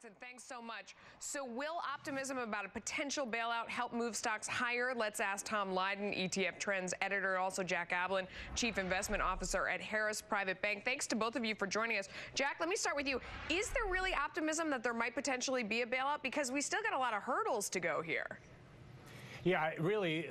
Johnson, thanks so much. So will optimism about a potential bailout help move stocks higher? Let's ask Tom Lydon, ETF Trends editor, also Jack Ablin, Chief Investment Officer at Harris Private Bank. Thanks to both of you for joining us. Jack, let me start with you. Is there really optimism that there might potentially be a bailout? Because we still got a lot of hurdles to go here. Yeah,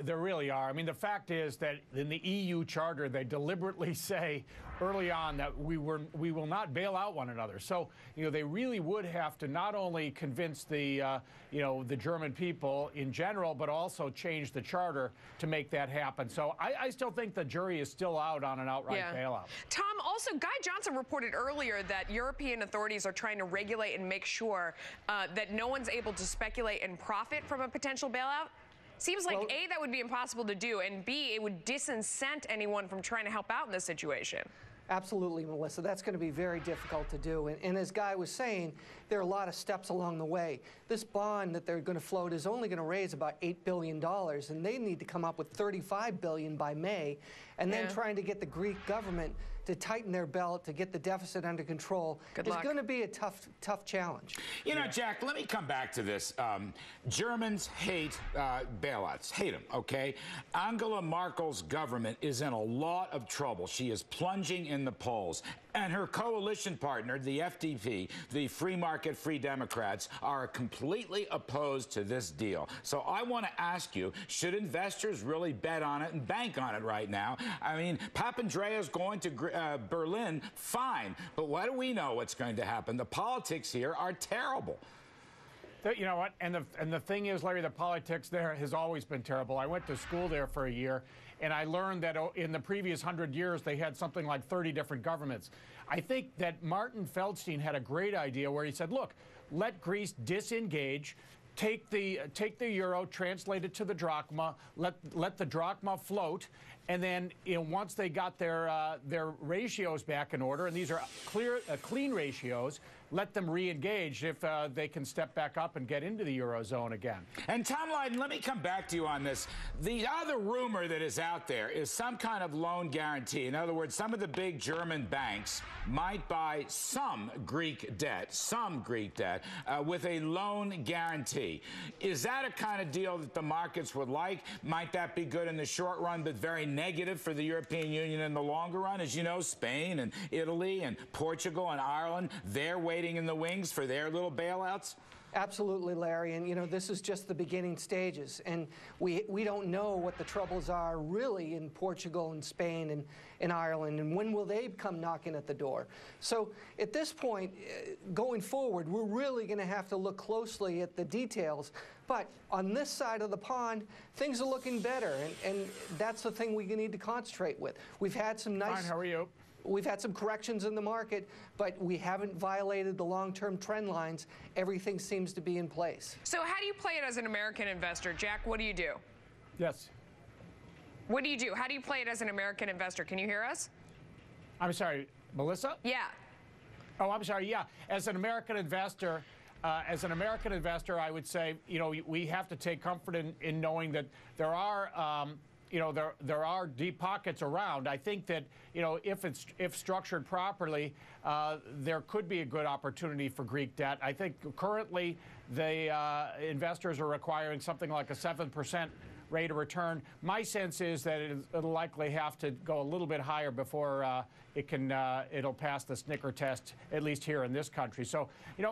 there really are. I mean, the fact is that in the EU charter, they deliberately say early on that we will not bail out one another. So, they really would have to not only convince the, the German people in general, but also change the charter to make that happen. So I still think the jury is still out on an outright bailout. Tom, also, Guy Johnson reported earlier that European authorities are trying to regulate and make sure that no one's able to speculate and profit from a potential bailout. Seems like, A, that would be impossible to do, and B, it would disincent anyone from trying to help out in this situation. Absolutely, Melissa. That's going to be very difficult to do. And as Guy was saying, there are a lot of steps along the way. This bond that they're going to float is only going to raise about $8 billion, and they need to come up with $35 billion by May, and then trying to get the Greek government to tighten their belt to get the deficit under control is going to be a tough challenge. You know, Jack, let me come back to this. Germans hate bailouts, hate them, okay? Angela Merkel's government is in a lot of trouble. She is plunging in the polls. And her coalition partner, the FDP, the Free Market, Free Democrats, are completely opposed to this deal. So I want to ask you, should investors really bet on it and bank on it right now? I mean, Papandreou's going to Berlin, fine. But what do we know what's going to happen? The politics here are terrible. You know what? And the thing is, Larry, the politics there has always been terrible. I went to school there for a year, and I learned that in the previous 100 years, they had something like 30 different governments. I think that Martin Feldstein had a great idea where he said, look, let Greece disengage, take the euro, translate it to the drachma, let the drachma float, and then once they got their ratios back in order, and these are clean ratios, let them re-engage if they can step back up and get into the Eurozone again. And Tom Lydon, let me come back to you on this. The other rumor that is out there is some kind of loan guarantee. In other words, some of the big German banks might buy some Greek debt with a loan guarantee. Is that a kind of deal that the markets would like? Might that be good in the short run, but very negative for the European Union in the longer run? As you know, Spain and Italy and Portugal and Ireland, they're waiting in the wings for their little bailouts? Absolutely, Larry. And, this is just the beginning stages. And we don't know what the troubles are really in Portugal and Spain and Ireland. And when will they come knocking at the door? So at this point, going forward, we're really going to have to look closely at the details. But on this side of the pond, things are looking better. And that's the thing we need to concentrate with. We've had some nice... Fine, how are you? We've had some corrections in the market, but we haven't violated the long-term trend lines. Everything seems to be in place. So how do you play it as an American investor? Jack, what do you do? Yes. What do you do? How do you play it as an American investor? Can you hear us? I'm sorry, Melissa? Yeah. Oh, I'm sorry, yeah. As an American investor, I would say, we have to take comfort in knowing that there are there are deep pockets around. I think that, if structured properly, there could be a good opportunity for Greek debt. I think currently the investors are requiring something like a 7% rate of return. My sense is that it'll likely have to go a little bit higher before it'll pass the Snicker test, at least here in this country. So,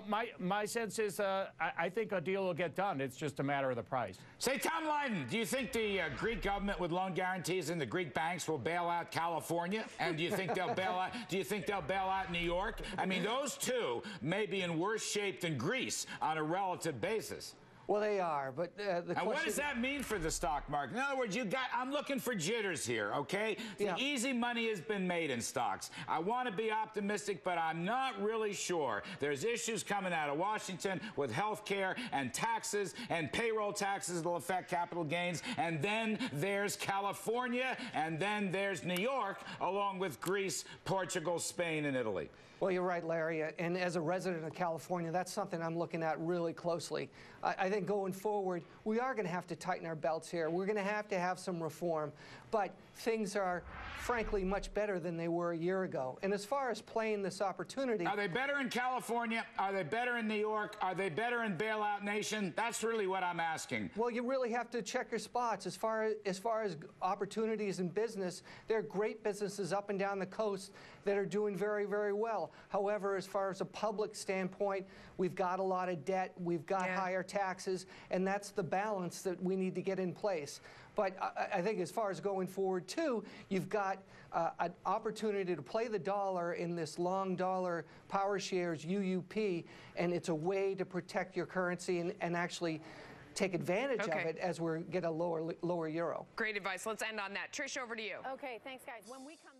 my sense is I think a deal will get done. It's just a matter of the price. Say, Tom Lydon, do you think the Greek government with loan guarantees and the Greek banks will bail out California? And do you think they'll bail out? Do you think they'll bail out New York? I mean, those two may be in worse shape than Greece on a relative basis. Well, they are, but the question... And what does that mean for the stock market? In other words, I'm looking for jitters here, okay? The easy money has been made in stocks. I want to be optimistic, but I'm not really sure. There's issues coming out of Washington with health care and taxes and payroll taxes that will affect capital gains. And then there's California, and then there's New York, along with Greece, Portugal, Spain, and Italy. Well, you're right, Larry. And as a resident of California, that's something I'm looking at really closely. I think think going forward, we are going to have to tighten our belts here. We're going to have some reform. But things are, frankly, much better than they were a year ago. And as far as playing this opportunity... Are they better in California? Are they better in New York? Are they better in Bailout Nation? That's really what I'm asking. Well, you really have to check your spots. As far as opportunities in business, there are great businesses up and down the coast that are doing very, very well. However, as far as a public standpoint, we've got a lot of debt, we've got higher taxes, and that's the balance that we need to get in place. But I think as far as going forward, too, you've got an opportunity to play the dollar in this long dollar power shares UUP, and it's a way to protect your currency and actually take advantage of it as we get a lower euro. Great advice. Let's end on that. Trish, over to you. Okay, thanks, guys. When we come